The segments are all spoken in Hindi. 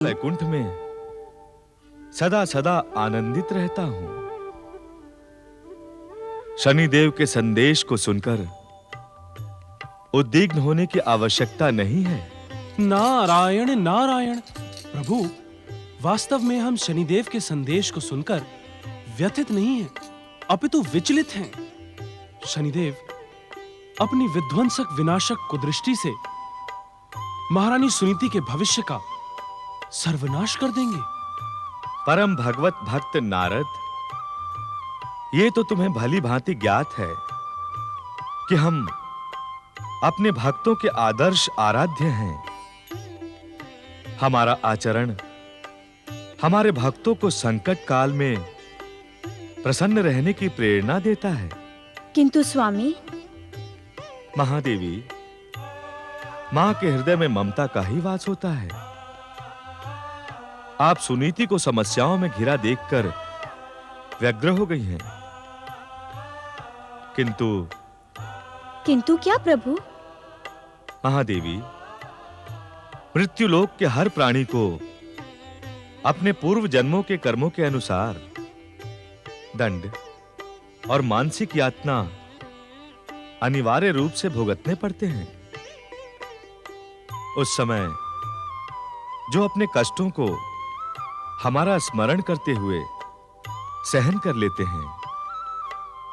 वैकुंठ में सदा सदा आनंदित रहता हूं। शनिदेव के संदेश को सुनकर उद्विग्न होने की आवश्यकता नहीं है। नारायण नारायण। प्रभु, वास्तव में हम शनिदेव के संदेश को सुनकर व्यथित नहीं हैं, अपितु विचलित हैं। शनिदेव अपनी विध्वंसक विनाशक कुदृष्टि से महारानी सुनीति के भविष्य का सर्वनाश कर देंगे। परम भगवत भक्त नारद, ये तो तुम्हें भली भांति ज्ञात है कि हम अपने भक्तों के आदर्श आराध्य हैं। हमारा आचरण हमारे भक्तों को संकट काल में प्रसन्न रहने की प्रेरणा देता है। किंतु स्वामी, महादेवी, मां के हृदय में ममता का ही वास होता है। आप सुनीति को समस्याओं में घिरा देखकर व्यग्र हो गई हैं। किंतु क्या प्रभु? महादेवी, मृत्युलोक के हर प्राणी को अपने पूर्व जन्मों के कर्मों के अनुसार दंड और मानसिक यातना अनिवार्य रूप से भुगतने पड़ते हैं। उस समय जो अपने कष्टों को हमारा स्मरण करते हुए सहन कर लेते हैं,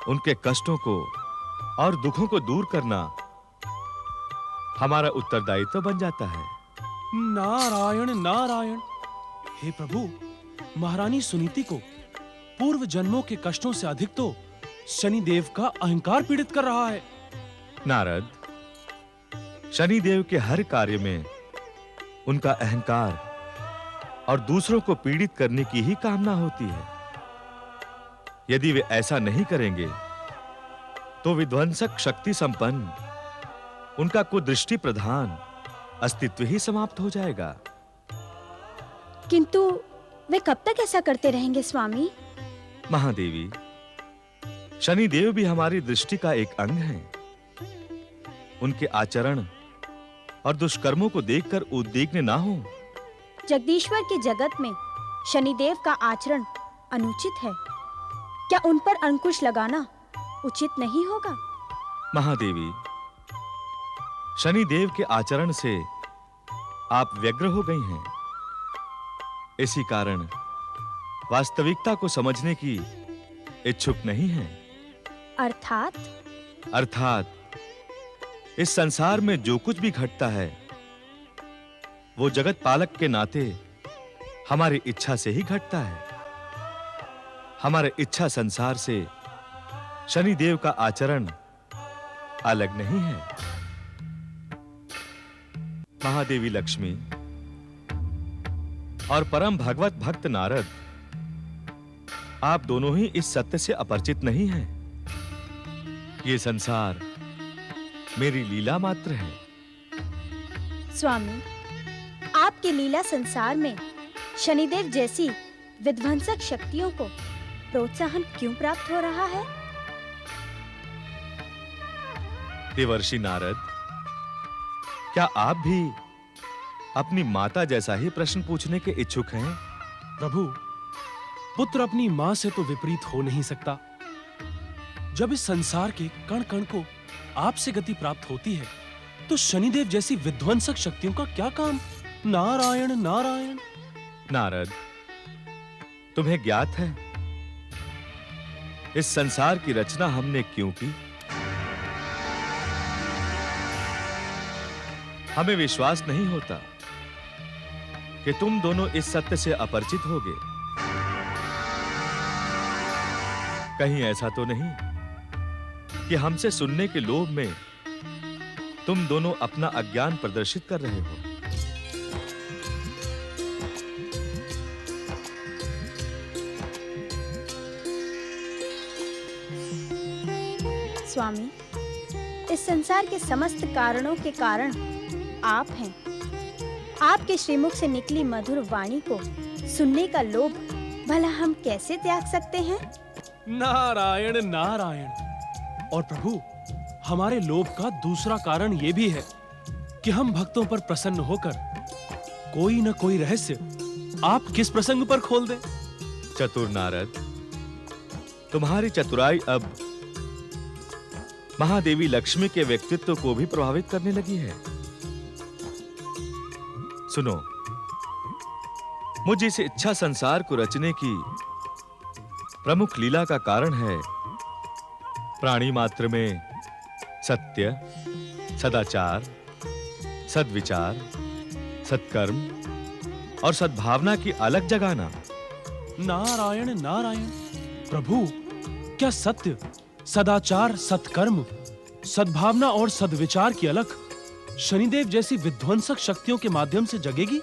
उनके कष्टों को और दुखों को दूर करना हमारा उत्तरदायित्व बन जाता है। नारायण नारायण। हे प्रभु, महारानी सुनीति को पूर्व जन्मों के कष्टों से अधिक तो शनिदेव का अहंकार पीड़ित कर रहा है। नारद, शनिदेव के हर कार्य में उनका अहंकार और दूसरों को पीड़ित करने की ही कामना होती है। यदि वे ऐसा नहीं करेंगे तो विध्वंसक शक्ति संपन्न उनका कुदृष्टि प्रधान अस्तित्व ही समाप्त हो जाएगा। किंतु वे कब तक ऐसा करते रहेंगे स्वामी? महादेवी, शनिदेव भी हमारी दृष्टि का एक अंग हैं। उनके आचरण और दुष्कर्मों को देखकर उद्विग्न ना हो। जगदीश्वर के जगत में शनिदेव का आचरण अनुचित है। क्या उन पर अंकुश लगाना उचित नहीं होगा? महादेवी, शनिदेव के आचरण से आप व्यग्र हो गई हैं। इसी कारण वास्तविकता को समझने की इच्छुक नहीं हैं। अर्थात इस संसार में जो कुछ भी घटता है वो जगत पालक के नाते हमारी इच्छा से ही घटता है। हमारे इच्छा संसार से शनिदेव का आचरण अलग नहीं है। महादेवी लक्ष्मी और परम भगवत भक्त नारद, आप दोनों ही इस सत्य से अपरिचित नहीं हैं। ये संसार मेरी लीला मात्र है। स्वामी, आपके लीला संसार में शनिदेव जैसी विध्वंसक शक्तियों को प्रोत्साहन क्यों प्राप्त हो रहा है? देवर्षि नारद, क्या आप भी अपनी माता जैसा ही प्रश्न पूछने के इच्छुक हैं? प्रभु, पुत्र अपनी मां से तो विपरीत हो नहीं सकता। जब इस संसार के कण कण को आपसे गति प्राप्त होती है, तो शनिदेव जैसी विध्वंसक शक्तियों का क्या काम? नारायण नारायण। नारद, तुम्हें ज्ञात है इस संसार की रचना हमने क्यों की? हमें विश्वास नहीं होता कि तुम दोनों इस सत्य से अपरिचित होगे। कहीं ऐसा तो नहीं कि हमसे सुनने के लोभ में तुम दोनों अपना अज्ञान प्रदर्शित कर रहे हो? स्वामी, इस संसार के समस्त कारणों के कारण आप हैं। आपके श्रीमुख से निकली मधुर वाणी को सुनने का लोभ भला हम कैसे त्याग सकते हैं? नारायण नारायण। और प्रभु, हमारे लोभ का दूसरा कारण यह भी है कि हम भक्तों पर प्रसन्न होकर कोई न कोई रहस्य आप किस प्रसंग पर खोल दें? चतुर नारद, तुम्हारी चतुराई अब महादेवी लक्ष्मी के व्यक्तित्व को भी प्रभावित करने लगी है। सुनो, मुझ इस इच्छा संसार को रचने की प्रमुख लीला का कारण है प्राणी मात्र में सत्य, सदाचार, सद्विचार, सत्कर्म और सद्भावना की अलग जगाना। नारायण नारायण। प्रभु, क्या सत्य, सदाचार, सत्कर्म, सद्भावना और सद्विचार की अलख शनिदेव जैसी विध्वंसक शक्तियों के माध्यम से जगेगी?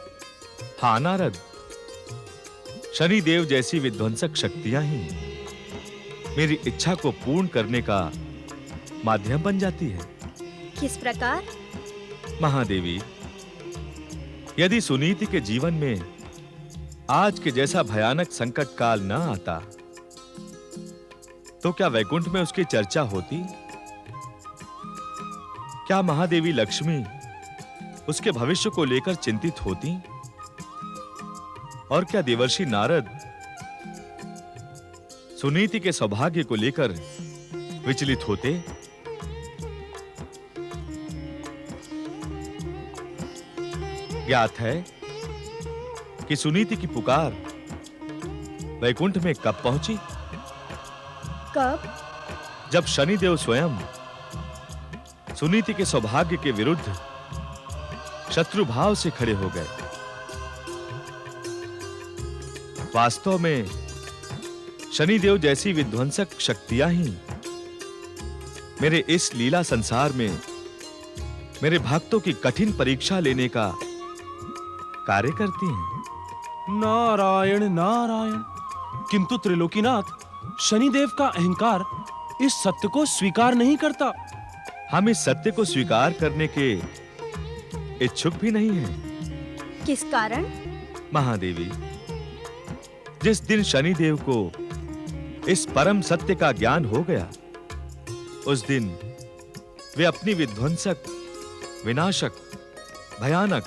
हाँ नारद, शनिदेव जैसी विध्वंसक शक्तियां ही मेरी इच्छा को पूर्ण करने का माध्यम बन जाती है। किस प्रकार? महादेवी, यदि सुनीति के जीवन में आज के जैसा भयानक संकट काल न आता तो क्या वैकुंठ में उसकी चर्चा होती? क्या महादेवी लक्ष्मी उसके भविष्य को लेकर चिंतित होती? और क्या देवर्षि नारद सुनीति के सौभाग्य को लेकर विचलित होते? ज्ञात है कि सुनीति की पुकार वैकुंठ में कब पहुंची? कब? जब शनिदेव स्वयं सुनीति के सौभाग्य के विरुद्ध शत्रु भाव से खड़े हो गए। वास्तव में शनिदेव जैसी विध्वंसक शक्तियां ही मेरे इस लीला संसार में मेरे भक्तों की कठिन परीक्षा लेने का कार्य करती हैं। नारायण नारायण। किंतु त्रिलोकीनाथ, शनिदेव का अहंकार इस सत्य को स्वीकार नहीं करता। हम इस सत्य को स्वीकार करने के इच्छुक भी नहीं हैं। किस कारण? महादेवी, जिस दिन शनिदेव को इस परम सत्य का ज्ञान हो गया, उस दिन वे अपनी विध्वंसक, विनाशक, भयानक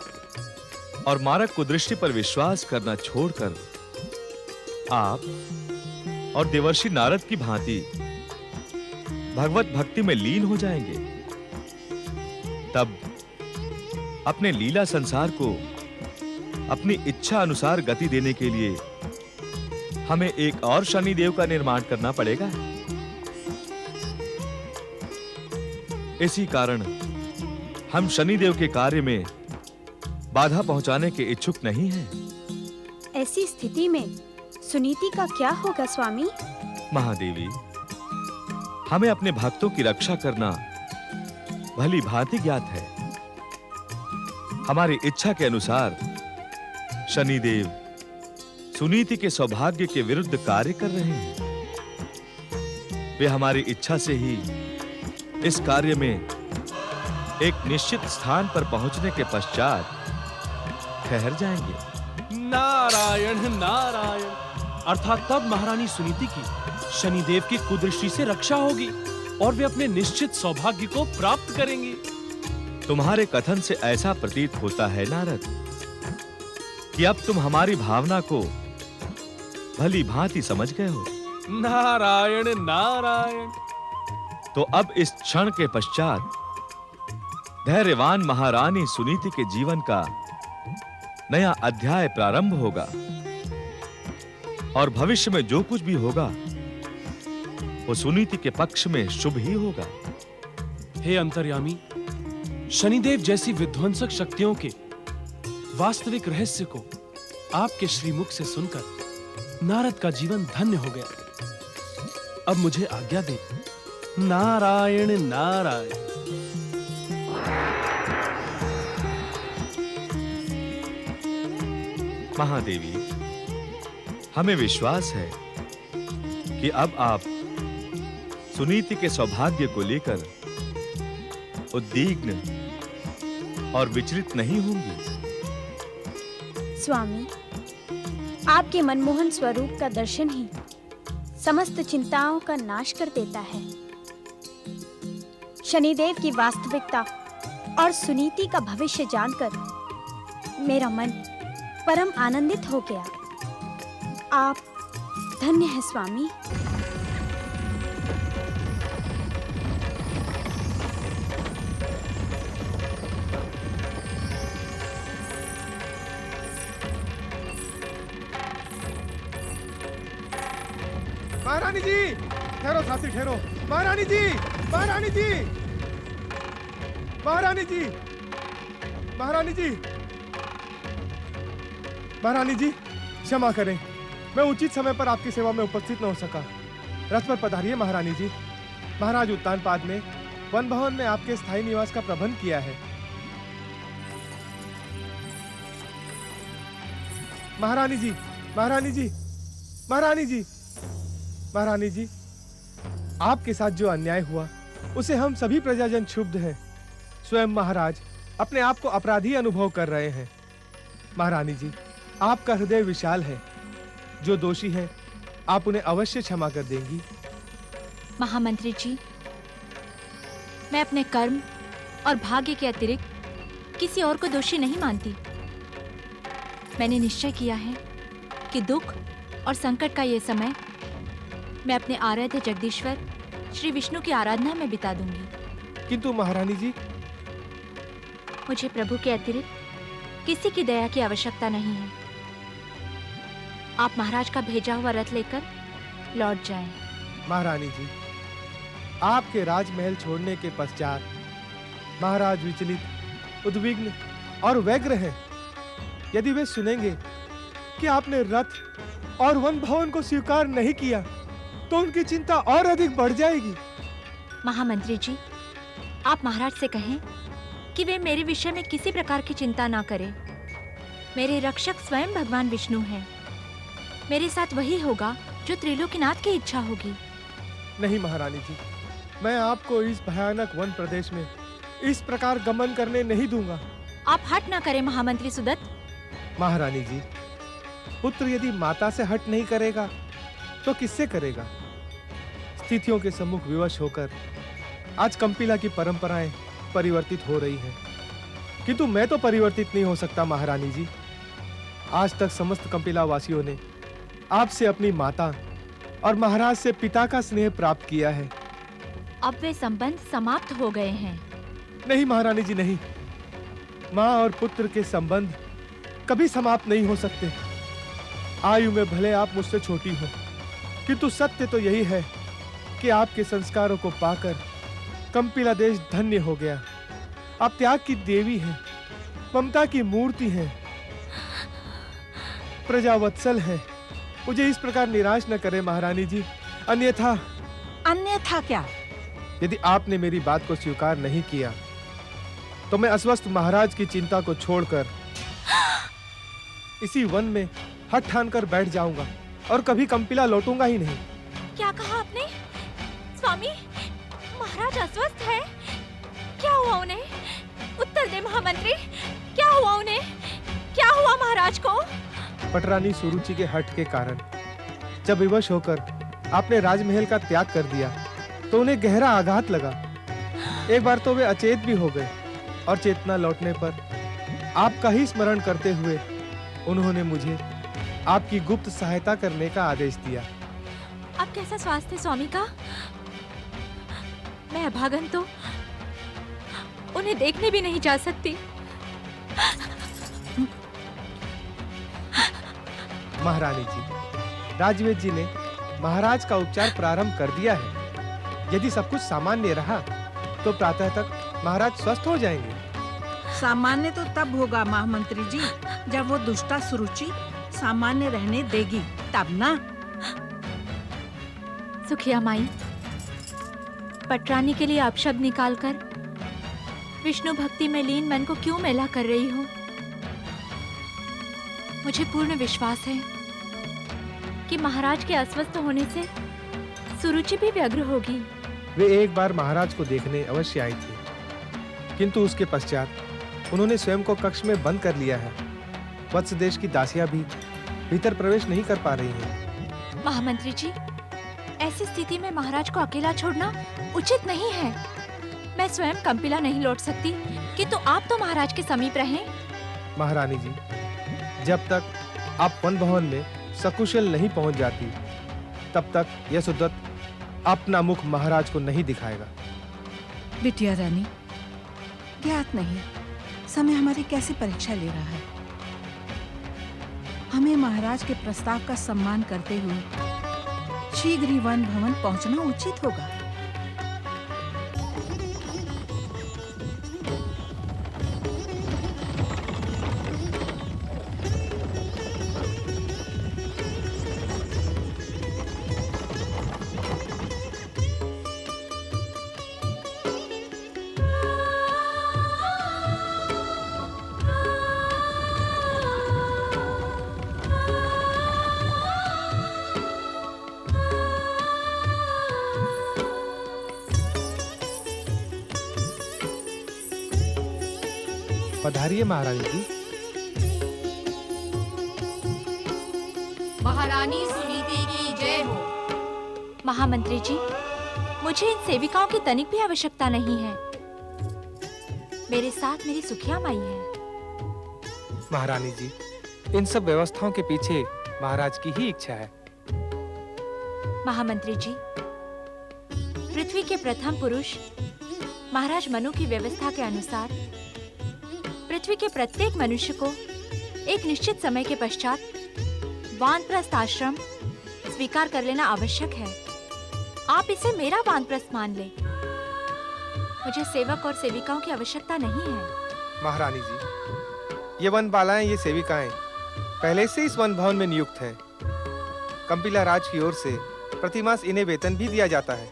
और मारक कुदृष्टि पर विश्वास करना छोड़कर आप और देवर्षि नारद की भांति भगवत भक्ति में लीन हो जाएंगे। तब अपने लीला संसार को अपनी इच्छा अनुसार गति देने के लिए हमें एक और शनिदेव का निर्माण करना पड़ेगा। इसी कारण हम शनिदेव के कार्य में बाधा पहुंचाने के इच्छुक नहीं हैं। ऐसी स्थिति में सुनीति का क्या होगा स्वामी? महादेवी, हमें अपने भक्तों की रक्षा करना भली भांति ज्ञात है। हमारी इच्छा के अनुसार शनिदेव सुनीति के सौभाग्य के विरुद्ध कार्य कर रहे हैं। वे हमारी इच्छा से ही इस कार्य में एक निश्चित स्थान पर पहुंचने के पश्चात ठहर जाएंगे। नारायण नारायण। अर्थात तब महारानी सुनीति की शनिदेव की कुदृष्टि से रक्षा होगी और वे अपने निश्चित सौभाग्य को प्राप्त करेंगी। तुम्हारे कथन से ऐसा प्रतीत होता है नारद कि अब तुम हमारी भावना को भली भांति समझ गए हो। नारायण नारायण। तो अब इस क्षण के पश्चात धैर्यवान महारानी सुनीति के जीवन का नया अध्याय प्रारंभ होगा और भविष्य में जो कुछ भी होगा वो सुनीति के पक्ष में शुभ ही होगा। हे अंतर्यामी, शनिदेव जैसी विध्वंसक शक्तियों के वास्तविक रहस्य को आपके श्रीमुख से सुनकर नारद का जीवन धन्य हो गया। अब मुझे आज्ञा दे। नारायण नारायण। महादेवी, हमें विश्वास है कि अब आप सुनीति के सौभाग्य को लेकर उद्विग्न और विचलित नहीं होंगी। स्वामी, आपके मनमोहन स्वरूप का दर्शन ही समस्त चिंताओं का नाश कर देता है। शनिदेव की वास्तविकता और सुनीति का भविष्य जानकर मेरा मन परम आनंदित हो गया। आप धन्य हैं स्वामी। महारानी जी, ठहरो साथी ठहरो। महारानी जी, महारानी जी, महारानी जी, महारानी जी, महारानी जी, क्षमा करें, मैं उचित समय पर आपकी सेवा में उपस्थित न हो सका। रथ पर पधारिए महारानी जी। महाराज उत्तानपाद ने वन भवन में आपके स्थायी निवास का प्रबंध किया है। महारानी जी, महारानी जी, महारानी जी, महारानी जी, आपके साथ जो अन्याय हुआ उसे हम सभी प्रजाजन क्षुब्ध हैं। स्वयं महाराज अपने आप को अपराधी अनुभव कर रहे हैं। महारानी जी, आपका हृदय विशाल है। जो दोषी हैं आप उन्हें अवश्य क्षमा कर देंगी। महामंत्री जी, मैं अपने कर्म और भाग्य के अतिरिक्त किसी और को दोषी नहीं मानती। मैंने निश्चय किया है कि दुख और संकट का ये समय मैं अपने आराध्य जगदीश्वर श्री विष्णु की आराधना में बिता दूंगी। किंतु महारानी जी, मुझे प्रभु के अतिरिक्त किसी की दया की आवश्यकता नहीं है। आप महाराज का भेजा हुआ रथ लेकर लौट जाएं। महारानी जी, आपके राजमहल छोड़ने के पश्चात महाराज विचलित, उद्विग्न और व्यग्र हैं। यदि वे सुनेंगे कि आपने रथ और वन भवन को स्वीकार नहीं किया तो उनकी चिंता और अधिक बढ़ जाएगी। महामंत्री जी, आप महाराज से कहें कि वे मेरे विषय में किसी प्रकार की चिंता ना करें। मेरे रक्षक स्वयं भगवान विष्णु हैं। मेरे साथ वही होगा जो त्रिलोकीनाथ की इच्छा होगी। नहीं महारानी जी, मैं आपको इस भयानक वन प्रदेश में इस प्रकार गमन करने नहीं दूंगा। आप हट ना करें महामंत्री सुदत्त। महारानी जी, पुत्र यदि माता से हट नहीं करेगा तो किससे करेगा? स्थितियों के सम्मुख विवश होकर आज कंपिला की परंपराएं परिवर्तित हो रही हैं, किंतु मैं तो परिवर्तित नहीं हो सकता महारानी जी। आज तक समस्त कंपिला वासियों ने आपसे अपनी माता और महाराज से पिता का स्नेह प्राप्त किया है। अब वे संबंध समाप्त हो गए हैं। नहीं महारानी जी, नहीं। माँ और पुत्र के संबंध कभी समाप्त नहीं हो सकते। आयु में भले आप मुझसे छोटी हो, किंतु सत्य तो यही है कि आपके संस्कारों को पाकर कंपिला देश धन्य हो गया। आप त्याग की देवी हैं, ममता की मूर्ति हैं, प्रजावत्सल हैं। मुझे इस प्रकार निराश न करें महारानी जी, अन्यथा। अन्यथा क्या? यदि आपने मेरी बात को स्वीकार नहीं किया तो मैं अस्वस्थ महाराज की चिंता को छोड़कर इसी वन में हट ठान कर बैठ जाऊंगा और कभी कंपिला लौटूंगा ही नहीं। क्या कहा आपने? स्वामी, महाराज अस्वस्थ है? क्या हुआ उन्हें? उत्तर दे महामंत्री, क्या हुआ उन्हें? क्या हुआ महाराज को? पटरानी सुरुचि के हठ के कारण जब विवश होकर आपने राजमहल का त्याग कर दिया तो उन्हें गहरा आघात लगा। एक बार तो वे अचेत भी हो गए और चेतना लौटने पर आपका ही स्मरण करते हुए उन्होंने मुझे आपकी गुप्त सहायता करने का आदेश दिया। अब कैसा स्वास्थ्य है स्वामी का? मैं अभागन तो उन्हें देखने भी नहीं जा सकती। महारानी जी, राजवेद जी ने महाराज का उपचार प्रारंभ कर दिया है। यदि सब कुछ सामान्य रहा तो प्रातः तक महाराज स्वस्थ हो जाएंगे। सामान्य तो तब होगा महामंत्री जी जब वो दुष्टा सुरुचि सामान्य रहने देगी, तब ना। सुखिया माई, पटरानी के लिए अपशब्द निकालकर विष्णु भक्ति में लीन मन को क्यों मेला कर रही हो? मुझे पूर्ण विश्वास है कि महाराज के अस्वस्थ होने से सुरुचि भी व्यग्र होगी। वे एक बार महाराज को देखने अवश्य आई थी, किंतु उसके पश्चात उन्होंने स्वयं को कक्ष में बंद कर लिया है। वत्स देश की दासियां भी भीतर प्रवेश नहीं कर पा रही हैं। महामंत्री जी, ऐसी स्थिति में महाराज को अकेला छोड़ना उचित नहीं है। मैं स्वयं कंपिला नहीं लौट सकती, किंतु आप तो महाराज के समीप रहें। महारानी जी, जब तक आप वन भवन में सकुशल नहीं पहुंच जाती, तब तक यशोदत्त अपना मुख महाराज को नहीं दिखाएगा। बिटिया रानी, ज्ञात नहीं समय हमारी कैसी परीक्षा ले रहा है। हमें महाराज के प्रस्ताव का सम्मान करते हुए शीघ्र ही वन भवन पहुंचना उचित होगा। पधारिए महारानी जी। महारानी सुनीति की जय हो। महामंत्री जी, मुझे इन सेविकाओं की तनिक भी आवश्यकता नहीं है। मेरे साथ मेरी सुखिया माई है। महारानी जी, इन सब व्यवस्थाओं के पीछे महाराज की ही इच्छा है। महामंत्री जी, पृथ्वी के प्रथम पुरुष महाराज मनु की व्यवस्था के अनुसार पृथ्वी के प्रत्येक मनुष्य को एक निश्चित समय के पश्चात वानप्रस्थ आश्रम स्वीकार कर लेना आवश्यक है। आप इसे मेरा वानप्रस्थ मान ले। मुझे सेवक और सेविकाओं की आवश्यकता नहीं है। महारानी जी, ये वन बालाएं, ये सेविकाएं पहले से इस वन भवन में नियुक्त हैं। कंपिला राज की ओर से प्रतिमास इन्हें वेतन भी दिया जाता है।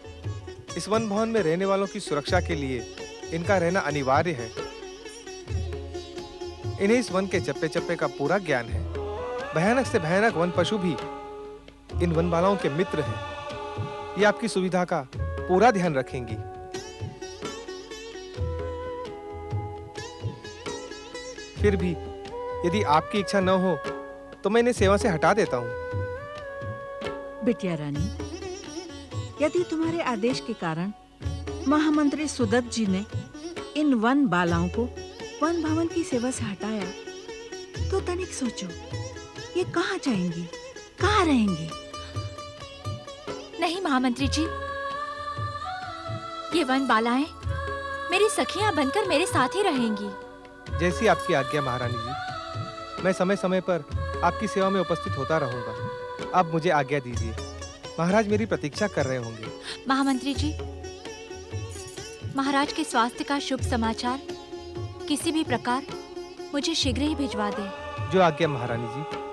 इस वन भवन में रहने वालों की सुरक्षा के लिए इनका रहना अनिवार्य है। इन्हें इस वन के चप्पे चप्पे का पूरा ज्ञान है। भयानक से भयानक वन पशु भी इन वन बालाओं के मित्र हैं। ये आपकी सुविधा का पूरा ध्यान रखेंगी। फिर भी यदि आपकी इच्छा न हो तो मैं इन्हें सेवा से हटा देता हूँ। बिटिया रानी, यदि तुम्हारे आदेश के कारण महामंत्री सुदत्त जी ने इन वन बालाओं को वन भवन की सेवा से हटाया, तो तनिक सोचो, ये कहाँ जाएंगी, कहाँ रहेंगी? नहीं महामंत्री जी, ये वन बालाएं मेरी सखियां बनकर मेरे साथ ही रहेंगी। जैसी आपकी आज्ञा महारानी जी। मैं समय समय पर आपकी सेवा में उपस्थित होता रहूंगा। अब मुझे आज्ञा दीजिए। महाराज मेरी प्रतीक्षा कर रहे होंगे। महामंत्री जी, महाराज के स्वास्थ्य का शुभ समाचार किसी भी प्रकार मुझे शीघ्र ही भिजवा दे। जो आज्ञा महारानी जी।